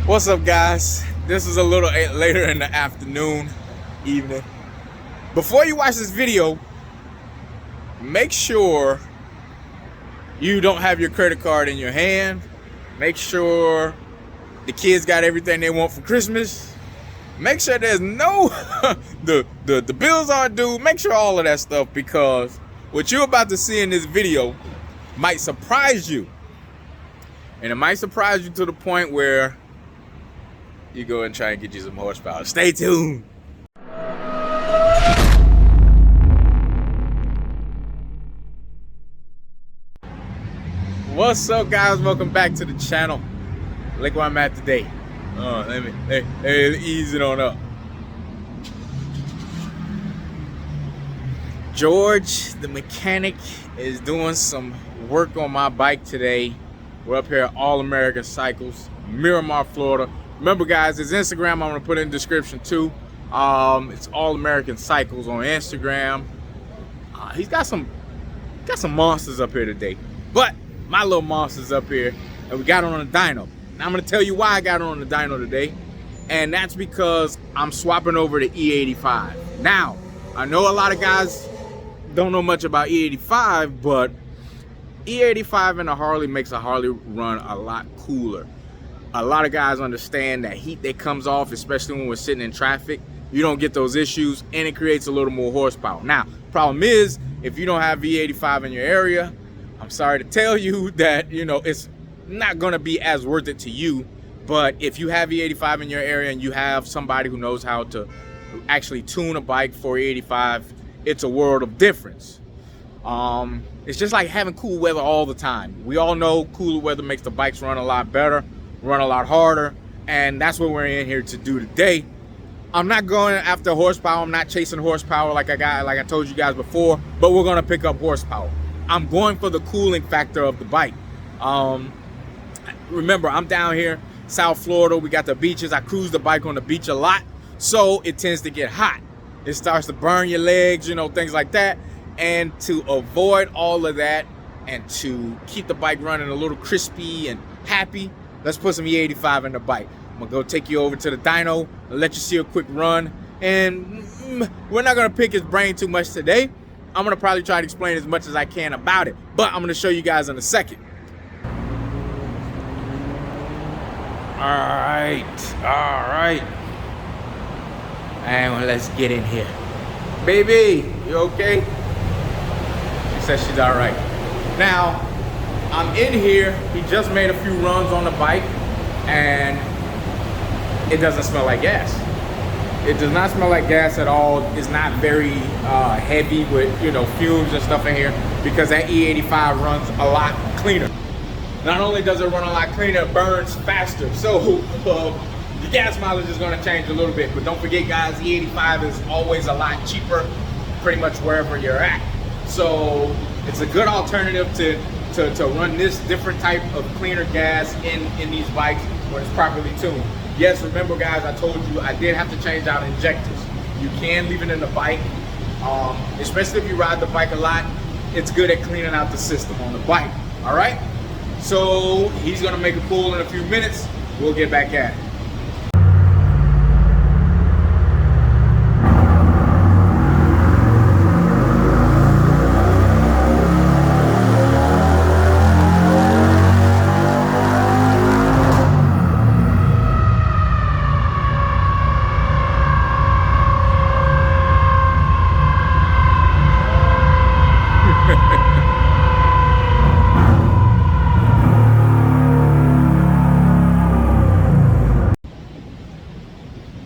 What's up, guys? This is a little later in the afternoon, evening. Before you watch this video, make sure you don't have your credit card in your hand. Make sure the kids got everything they want for Christmas. Make sure there's no the bills aren't due. Make sure all of that stuff, because what you're about to see in this video might surprise you. And it might surprise you to the point where you go and try and get you some horsepower. Stay tuned. What's up, guys? Welcome back to the channel. Look where I'm at today. Let me ease it on up. George, the mechanic, is doing some work on my bike today. We're up here at All American Cycles, Miramar, Florida. Remember, guys, his Instagram I'm gonna put in the description too. It's All American Cycles on Instagram. He's got some monsters up here today, but my little monster's up here, and we got it on a dyno. Now I'm gonna tell you why I got it on the dyno today, and that's because I'm swapping over to E85. Now, I know a lot of guys don't know much about E85, but E85 in a Harley makes a Harley run a lot cooler. A lot of guys understand that heat that comes off, especially when we're sitting in traffic, you don't get those issues, and it creates a little more horsepower. Now, problem is, if you don't have E85 in your area, I'm sorry to tell you that, it's not gonna be as worth it to you. But if you have E85 in your area and you have somebody who knows how to actually tune a bike for E85, it's a world of difference. It's just like having cool weather all the time. We all know cooler weather makes the bikes run a lot better, run a lot harder, and that's what we're in here to do today. I'm not going after horsepower. I'm not chasing horsepower like I told you guys before, but we're gonna pick up horsepower. I'm going for the cooling factor of the bike. Remember, I'm down here, South Florida. We got the beaches. I cruise the bike on the beach a lot, so it tends to get hot. It starts to burn your legs, things like that. And to avoid all of that and to keep the bike running a little crispy and happy, let's put some E85 in the bike. I'm gonna go take you over to the dyno and let you see a quick run. And we're not gonna pick his brain too much today. I'm gonna probably try to explain as much as I can about it, but I'm gonna show you guys in a second. All right. And let's get in here. Baby, you okay? She says she's all right. Now, I'm in here. He just made a few runs on the bike, and it doesn't smell like gas. It does not smell like gas at all. It's not very heavy with fumes and stuff in here, because that E85 runs a lot cleaner. Not only does it run a lot cleaner, it burns faster. So the gas mileage is going to change a little bit, but don't forget, guys, E85 is always a lot cheaper pretty much wherever you're at. So it's a good alternative to run this different type of cleaner gas in these bikes when it's properly tuned. Yes, remember, guys, I told you I did have to change out injectors. You can leave it in the bike, especially if you ride the bike a lot. It's good at cleaning out the system on the bike. All right, so he's gonna make a pull in a few minutes. We'll get back at it.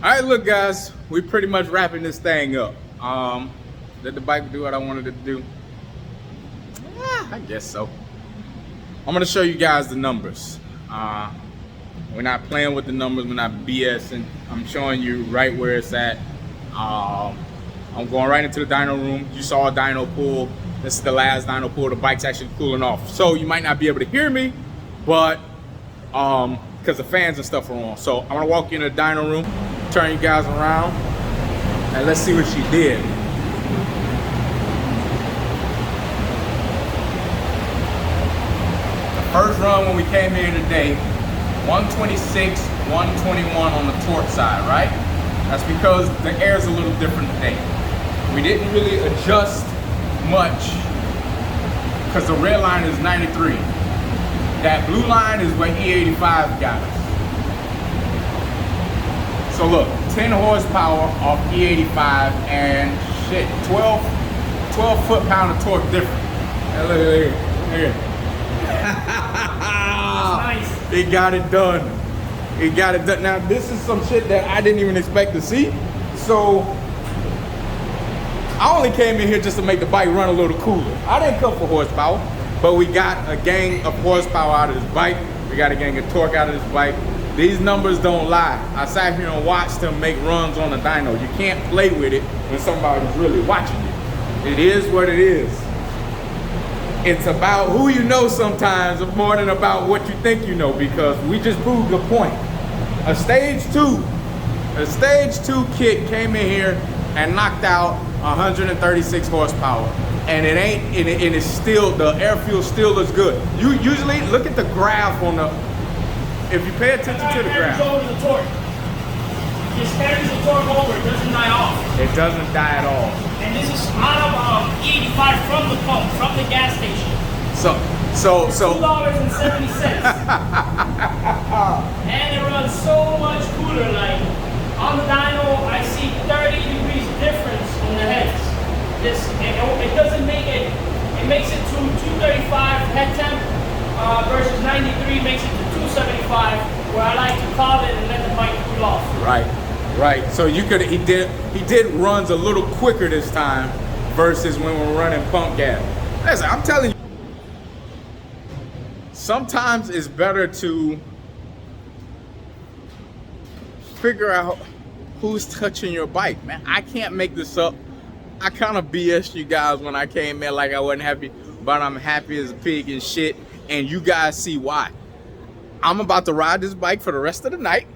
All right, look, guys, we pretty much wrapping this thing up. Did the bike do what I wanted it to do? Yeah, I guess so. I'm gonna show you guys the numbers. We're not playing with the numbers, we're not BSing. I'm showing you right where it's at. I'm going right into the dyno room. You saw a dyno pull. This is the last dyno pull. The bike's actually cooling off. So you might not be able to hear me, but because the fans and stuff are on. So I'm gonna walk you in the dyno room, turn you guys around, and let's see what she did. The first run when we came here today, 126, 121 on the torque side, right? That's because the air is a little different today. We didn't really adjust much because the red line is 93. That blue line is what E85 got us. So look, 10 horsepower off E85 and shit, 12 foot-pound of torque different. Hey, look at Nice. He got it done. He got it done. Now this is some shit that I didn't even expect to see. So I only came in here just to make the bike run a little cooler. I didn't come for horsepower, but we got a gang of horsepower out of this bike. We got a gang of torque out of this bike. These numbers don't lie. I sat here and watched them make runs on the dyno. You can't play with it when somebody's really watching it. It is what it is. It's about who you know sometimes more than about what you think you know, because we just proved the point. A stage two kit came in here and knocked out 136 horsepower. And it's still, the air fuel still looks good. You usually look at the graph on the, if you pay attention to the graph. Over the torque. This carries the torque over, it doesn't die off. It doesn't die at all. And this is out of E85 from the pump, from the gas station. So $2.70. And it runs so much cooler. Like on the dyno, I see 30 degrees difference in the heads. It doesn't make it. It makes it to 235 head temp versus 93 makes it to 275, where I like to call it and let the bike cool off. Right. So he did runs a little quicker this time versus when we're running pump gas. Listen, I'm telling you, sometimes it's better to figure out who's touching your bike, man. I can't make this up. I kind of BS you guys when I came in like I wasn't happy, but I'm happy as a pig and shit, and you guys see why. I'm about to ride this bike for the rest of the night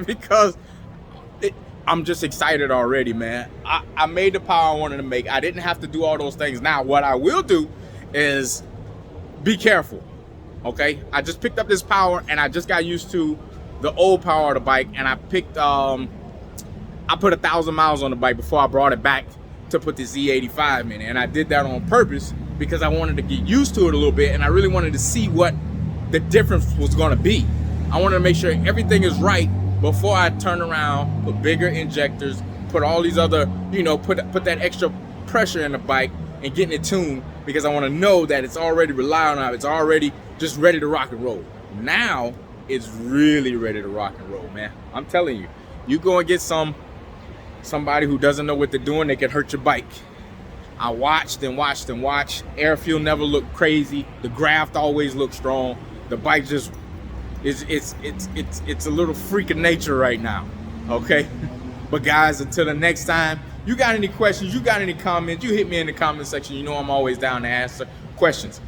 because I'm just excited already, man. I made the power I wanted to make. I didn't have to do all those things. Now, what I will do is be careful, okay? I just picked up this power and I just got used to the old power of the bike, and I picked, I put 1,000 miles on the bike before I brought it back to put this E85 in it. And I did that on purpose because I wanted to get used to it a little bit, and I really wanted to see what the difference was gonna be. I wanted to make sure everything is right before I turn around, put bigger injectors, put all these other, you know, put that extra pressure in the bike and getting it tuned, because I want to know that it's already reliable now. It's already just ready to rock and roll. Now it's really ready to rock and roll, man. I'm telling you, you go and get somebody who doesn't know what they're doing, they can hurt your bike. I watched and watched and watched. Air fuel never looked crazy. The graft always looked strong. The bike just it's a little freak of nature right now, okay? But guys, until the next time, you got any questions, you got any comments, you hit me in the comment section. You know I'm always down to answer questions.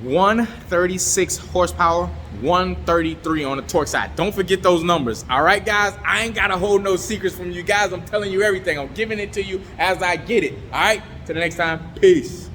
136 horsepower, 133 on the torque side. Don't forget those numbers, all right, guys? I ain't gotta hold no secrets from you guys. I'm telling you everything. I'm giving it to you as I get it, all right? Till the next time, peace.